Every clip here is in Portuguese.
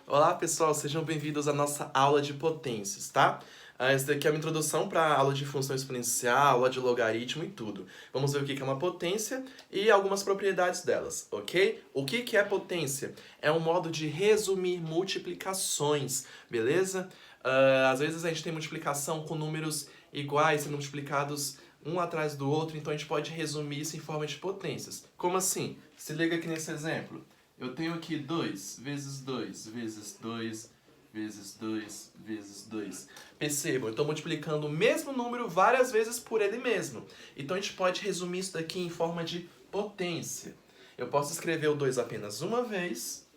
Olá pessoal, sejam bem-vindos à nossa aula de potências, tá? Essa daqui é uma introdução para a aula de função exponencial, aula de logaritmo e tudo. Vamos ver o que é uma potência e algumas propriedades delas, ok? O que é potência? É um modo de resumir multiplicações, beleza? Às vezes a gente tem multiplicação com números iguais sendo multiplicados um atrás do outro, então a gente pode resumir isso em forma de potências. Como assim? Se liga aqui nesse exemplo. Eu tenho aqui 2 vezes 2 vezes 2 vezes 2 vezes 2. Percebam, eu estou multiplicando o mesmo número várias vezes por ele mesmo. Então a gente pode resumir isso daqui em forma de potência. Eu posso escrever o 2 apenas uma vez,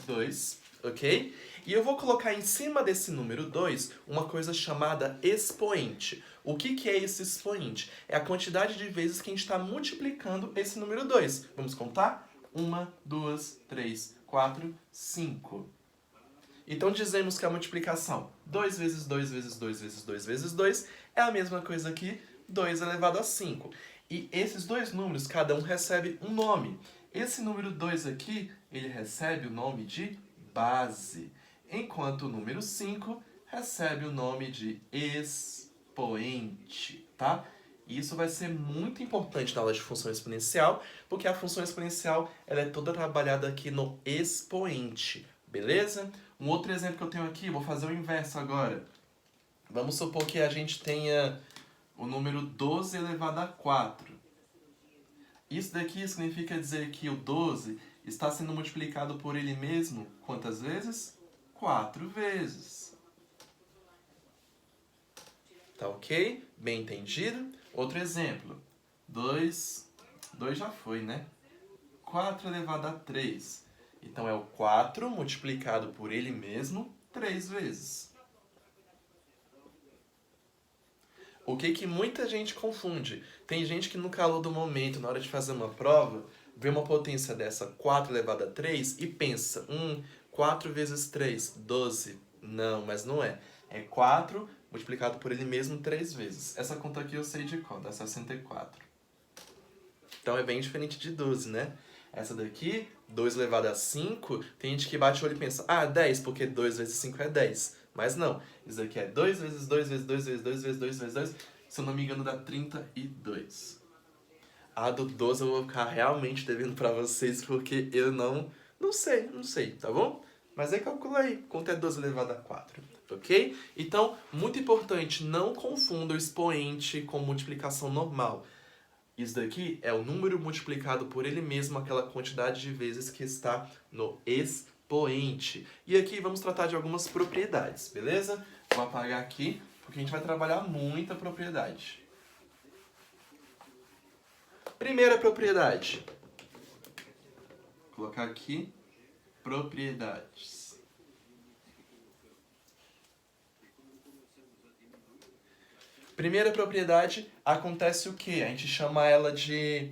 2, ok? E eu vou colocar em cima desse número 2 uma coisa chamada expoente. O que é esse expoente? É a quantidade de vezes que a gente está multiplicando esse número 2. Vamos contar? 1, 2, 3, 4, 5. Então dizemos que a multiplicação 2 vezes 2 vezes 2 vezes 2 vezes 2 é a mesma coisa que 2 elevado a 5. E esses dois números, cada um recebe um nome. Esse número 2 aqui, ele recebe o nome de base, enquanto o número 5 recebe o nome de expoente, tá? E isso vai ser muito importante na aula de função exponencial, porque a função exponencial ela é toda trabalhada aqui no expoente, beleza? Um outro exemplo que eu tenho aqui, vou fazer o inverso agora. Vamos supor que a gente tenha o número 12 elevado a 4. Isso daqui significa dizer que o 12 está sendo multiplicado por ele mesmo quantas vezes? 4 vezes. Tá ok? Bem entendido? Outro exemplo. 2 já foi, né? 4 elevado a 3. Então é o 4 multiplicado por ele mesmo 3 vezes. O que muita gente confunde? Tem gente que no calor do momento, na hora de fazer uma prova, vê uma potência dessa 4 elevado a 3 e pensa, 4 vezes 3, 12. Não, mas não é. É 4 multiplicado por ele mesmo 3 vezes. Essa conta aqui eu sei de conta, é 64. Então é bem diferente de 12, né? Essa daqui, 2 elevado a 5, tem gente que bate o olho e pensa, 10, porque 2 vezes 5 é 10. Mas não, isso aqui é 2 vezes 2 vezes 2 vezes 2 vezes 2 vezes 2, se eu não me engano dá 32. A do 12 eu vou ficar realmente devendo pra vocês, porque eu não sei, tá bom? Mas aí calcula aí, quanto é 12 elevado a 4, ok? Então, muito importante, não confunda o expoente com multiplicação normal. Isso daqui é o número multiplicado por ele mesmo, aquela quantidade de vezes que está no expoente. E aqui vamos tratar de algumas propriedades, beleza? Vou apagar aqui, porque a gente vai trabalhar muita propriedade. Primeira propriedade. Vou colocar aqui, propriedades. Primeira propriedade, acontece o quê? A gente chama ela de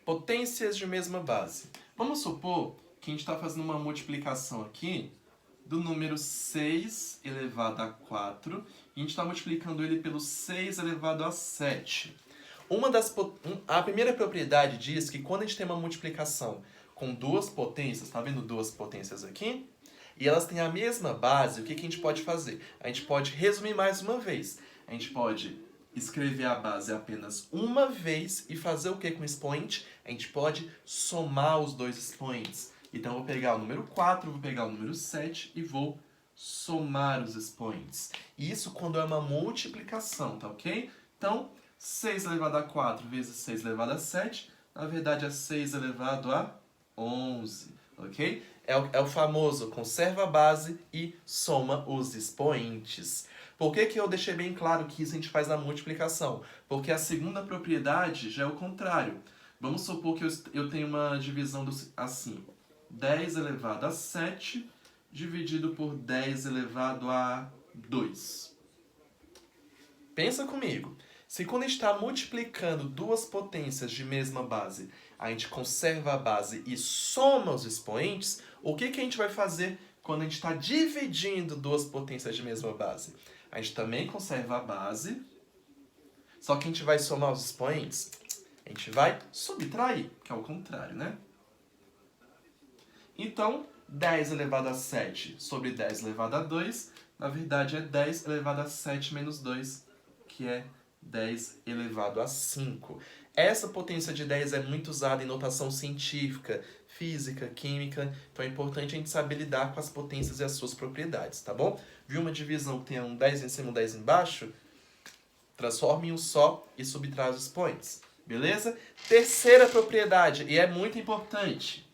potências de mesma base. Vamos supor que a gente está fazendo uma multiplicação aqui do número 6 elevado a 4 e a gente está multiplicando ele pelo 6 elevado a 7. A primeira propriedade diz que quando a gente tem uma multiplicação com duas potências, tá vendo duas potências aqui? E elas têm a mesma base, o que a gente pode fazer? A gente pode resumir mais uma vez. A gente pode escrever a base apenas uma vez e fazer o que com o expoente? A gente pode somar os dois expoentes. Então eu vou pegar o número 4, vou pegar o número 7 e vou somar os expoentes. Isso quando é uma multiplicação, tá ok? Então, 6 elevado a 4 vezes 6 elevado a 7, na verdade é 6 elevado a 11, ok? É o famoso conserva a base e soma os expoentes. Por que eu deixei bem claro que isso a gente faz na multiplicação? Porque a segunda propriedade já é o contrário. Vamos supor que eu tenho uma divisão assim. 10 elevado a 7 dividido por 10 elevado a 2. Pensa comigo. Se quando a gente está multiplicando duas potências de mesma base, a gente conserva a base e soma os expoentes, o que a gente vai fazer quando a gente está dividindo duas potências de mesma base? A gente também conserva a base, só que a gente vai somar os expoentes, a gente vai subtrair, que é o contrário, né? Então, 10 elevado a 7 sobre 10 elevado a 2, na verdade é 10 elevado a 7 menos 2, que é 10 elevado a 5. Essa potência de 10 é muito usada em notação científica, física, química, então é importante a gente saber lidar com as potências e as suas propriedades, tá bom? Viu uma divisão que tem um 10 em cima e um 10 embaixo? Transforme em um só e subtrai os expoentes, beleza? Terceira propriedade, e é muito importante.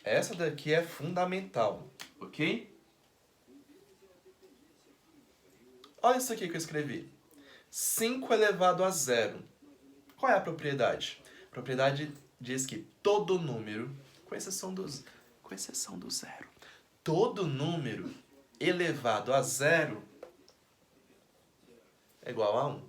Essa daqui é fundamental, ok? Olha isso aqui que eu escrevi. 5 elevado a 0. Qual é a propriedade? A propriedade diz que todo número, com exceção do zero, todo número elevado a 0 é igual a 1.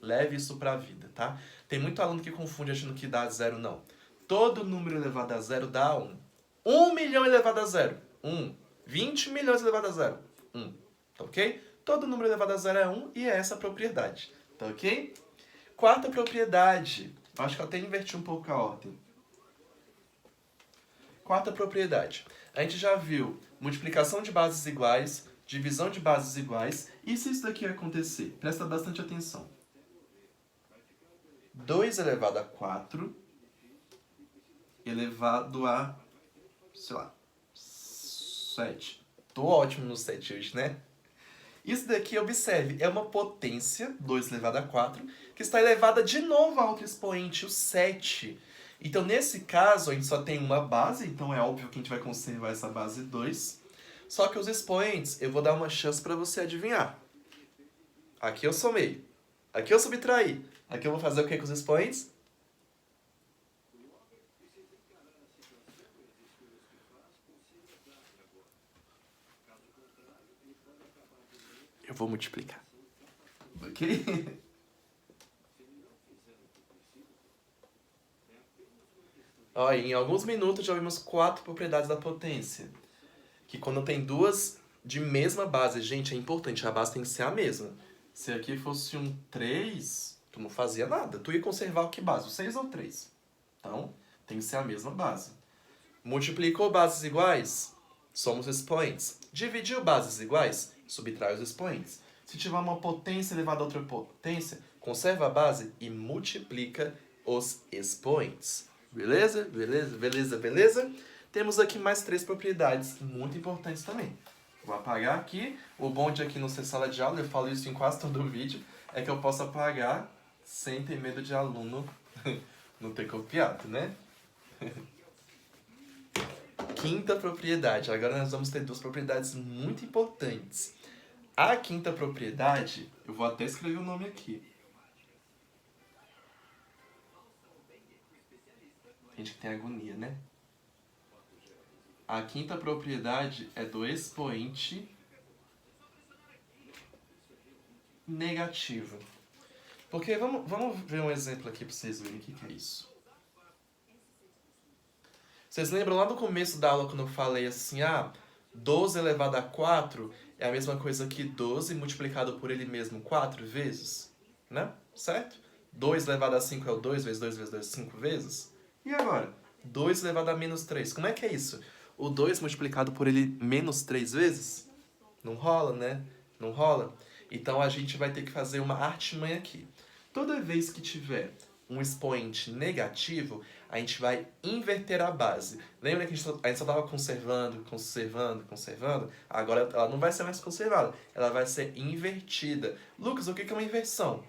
Leve isso para a vida, tá? Tem muito aluno que confunde achando que dá 0, não. Todo número elevado a 0 dá 1. 1 milhão elevado a 0, 1. 20 milhões elevado a 0, 1. Tá ok? Todo número elevado a 0 é 1 e é essa a propriedade. Tá ok? Quarta propriedade. Acho que eu até inverti um pouco a ordem. Quarta propriedade. A gente já viu multiplicação de bases iguais, divisão de bases iguais. E se isso daqui acontecer? Presta bastante atenção. 2 elevado a 4 elevado a, sei lá, 7. Tô ótimo no 7 hoje, né? Isso daqui, observe, é uma potência, 2 elevado a 4, que está elevada de novo a outro expoente, o 7. Então, nesse caso, a gente só tem uma base, então é óbvio que a gente vai conservar essa base 2. Só que os expoentes, eu vou dar uma chance para você adivinhar. Aqui eu somei, aqui eu subtraí, aqui eu vou fazer o que com os expoentes? Eu vou multiplicar. Ok? Ó, em alguns minutos já vimos 4 propriedades da potência. Que quando tem duas de mesma base, gente, é importante, a base tem que ser a mesma. Se aqui fosse um 3, tu não fazia nada. Tu ia conservar o que base? O 6 ou 3? Então, tem que ser a mesma base. Multiplicou bases iguais? Somos expoentes. Dividiu bases iguais? Subtrai os expoentes. Se tiver uma potência elevada a outra potência, conserva a base e multiplica os expoentes. Beleza? Beleza? Beleza? Beleza? Temos aqui mais 3 propriedades muito importantes também. Vou apagar aqui. O bom de aqui não ser sala de aula, eu falo isso em quase todo o vídeo, é que eu posso apagar sem ter medo de aluno não ter copiado, né? Quinta propriedade. Agora nós vamos ter 2 propriedades muito importantes. A quinta propriedade, eu vou até escrever o nome aqui. Gente que tem agonia, né? A quinta propriedade é do expoente negativo. Porque vamos ver um exemplo aqui para vocês verem o que é isso. Vocês lembram lá no começo da aula quando eu falei assim, 12 elevado a 4 é a mesma coisa que 12 multiplicado por ele mesmo 4 vezes? Né? Certo? 2 elevado a 5 é o 2 vezes 2 vezes 2, 5 vezes? E agora? 2 elevado a menos 3. Como é que é isso? O 2 multiplicado por ele menos 3 vezes? Não rola, né? Não rola? Então a gente vai ter que fazer uma artimanha aqui. Toda vez que tiver um expoente negativo, a gente vai inverter a base. Lembra que a gente só estava conservando? Agora ela não vai ser mais conservada, ela vai ser invertida. Lucas, o que é uma inversão?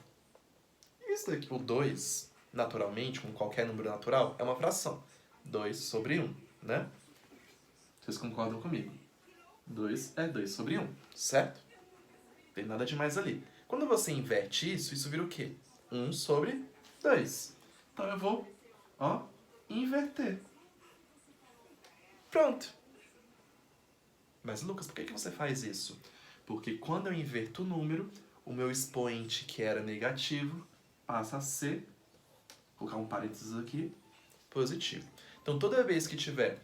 Isso daqui, o 2, naturalmente, com qualquer número natural, é uma fração. 2 sobre 1, né? Vocês concordam comigo? 2 é 2 sobre 1, certo? Não tem nada demais ali. Quando você inverte isso, isso vira o quê? 1 sobre 2. Então eu vou, inverter. Pronto. Mas, Lucas, por que você faz isso? Porque quando eu inverto o número, o meu expoente, que era negativo, passa a ser, vou colocar um parênteses aqui, positivo. Então, toda vez que tiver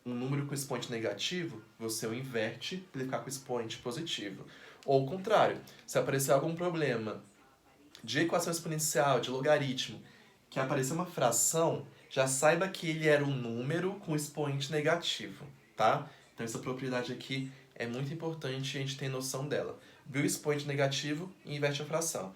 um número com expoente negativo, você o inverte para ele ficar com expoente positivo. Ou o contrário, se aparecer algum problema de equação exponencial, de logaritmo, que aparecer uma fração, já saiba que ele era um número com expoente negativo, tá? Então essa propriedade aqui é muito importante a gente ter noção dela. Viu o expoente negativo e inverte a fração.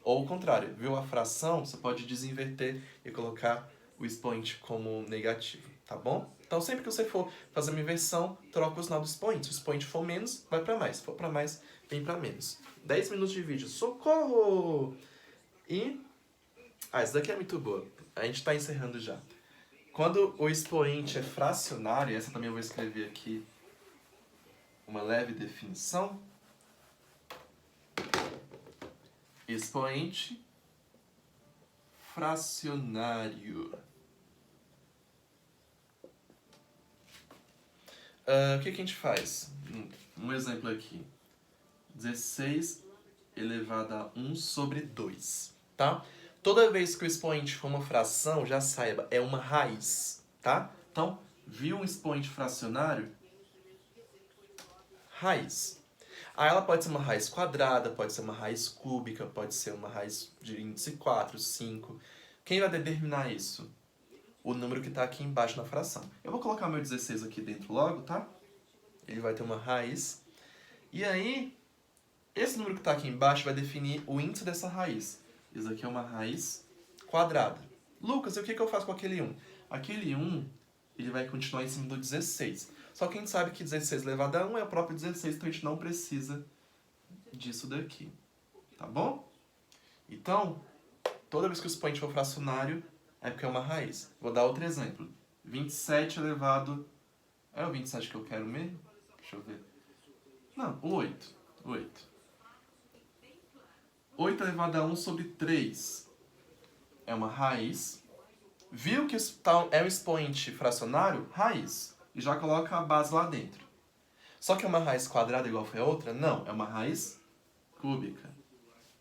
Ou o contrário, viu a fração, você pode desinverter e colocar o expoente como negativo, tá bom? Então sempre que você for fazer uma inversão, troca o sinal do expoente. Se o expoente for menos, vai para mais. Se for para mais, vem para menos. 10 minutos de vídeo. Socorro! E... essa daqui é muito boa. A gente está encerrando já. Quando o expoente é fracionário, essa também eu vou escrever aqui uma leve definição. Expoente fracionário. O que a gente faz? Um exemplo aqui. 16 elevado a 1 sobre 2, tá? Toda vez que o expoente for uma fração, já saiba, é uma raiz, tá? Então, viu um expoente fracionário? Raiz. Aí ela pode ser uma raiz quadrada, pode ser uma raiz cúbica, pode ser uma raiz de índice 4, 5. Quem vai determinar isso? O número que está aqui embaixo na fração. Eu vou colocar meu 16 aqui dentro logo, tá? Ele vai ter uma raiz. E aí, esse número que está aqui embaixo vai definir o índice dessa raiz. Isso aqui é uma raiz quadrada. Lucas, e o que eu faço com aquele 1? Aquele 1, ele vai continuar em cima do 16. Só que a gente sabe que 16 elevado a 1 é o próprio 16, então a gente não precisa disso daqui. Tá bom? Então, toda vez que o expoente for fracionário, é porque é uma raiz. Vou dar outro exemplo. 27 elevado... é o 27 que eu quero mesmo? Deixa eu ver. Não, o 8. 8 elevado a 1 sobre 3 é uma raiz. Viu que é um expoente fracionário? Raiz. E já coloca a base lá dentro. Só que é uma raiz quadrada igual foi a outra? Não, é uma raiz cúbica.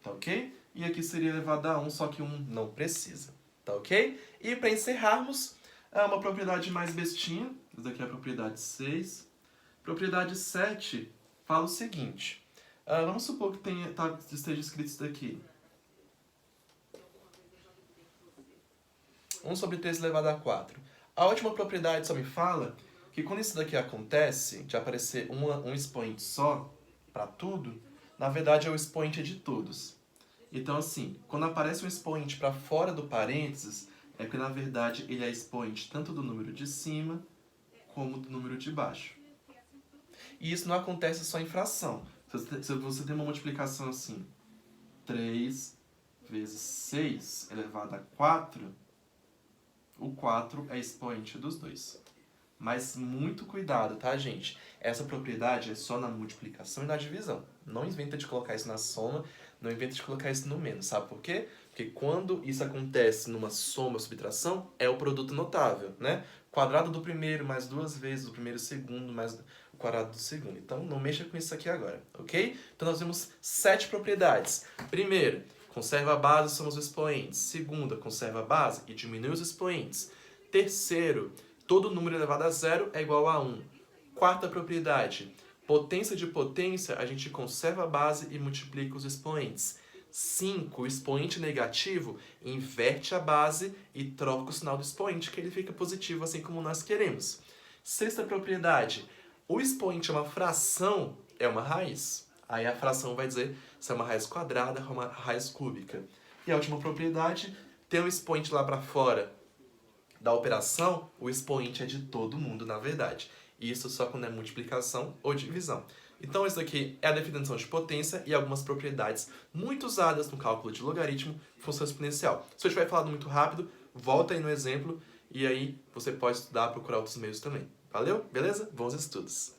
Tá ok? E aqui seria elevado a 1, só que 1 não precisa. Tá ok? E para encerrarmos, uma propriedade mais bestinha. Essa daqui é a propriedade 6. Propriedade 7 fala o seguinte. Vamos supor que esteja escrito isso daqui. 1 sobre 3 elevado a 4. A última propriedade só me fala que quando isso daqui acontece, de aparecer um expoente só para tudo, na verdade é o expoente de todos. Então assim, quando aparece um expoente para fora do parênteses, é porque na verdade ele é expoente tanto do número de cima como do número de baixo. E isso não acontece só em fração. Se você tem uma multiplicação assim, 3 vezes 6 elevado a 4, o 4 é expoente dos dois. Mas muito cuidado, tá, gente? Essa propriedade é só na multiplicação e na divisão. Não inventa de colocar isso na soma, não inventa de colocar isso no menos. Sabe por quê? Porque quando isso acontece numa soma ou subtração, é o produto notável, né? Quadrado do primeiro mais 2 vezes o primeiro segundo mais o quadrado do segundo. Então, não mexa com isso aqui agora, ok? Então, nós temos 7 propriedades. Primeiro, conserva a base e soma os expoentes. Segunda, conserva a base e diminui os expoentes. Terceiro, todo número elevado a zero é igual a 1. Quarta propriedade, potência de potência, a gente conserva a base e multiplica os expoentes. 5, o expoente negativo, inverte a base e troca o sinal do expoente, que ele fica positivo, assim como nós queremos. Sexta propriedade, o expoente é uma fração, é uma raiz. Aí a fração vai dizer se é uma raiz quadrada ou uma raiz cúbica. E a última propriedade, tem um expoente lá para fora da operação, o expoente é de todo mundo, na verdade. Isso só quando é multiplicação ou divisão. Então, isso aqui é a definição de potência e algumas propriedades muito usadas no cálculo de logaritmo, função exponencial. Se eu estiver falando muito rápido, volta aí no exemplo e aí você pode estudar, procurar outros meios também. Valeu? Beleza? Bons estudos!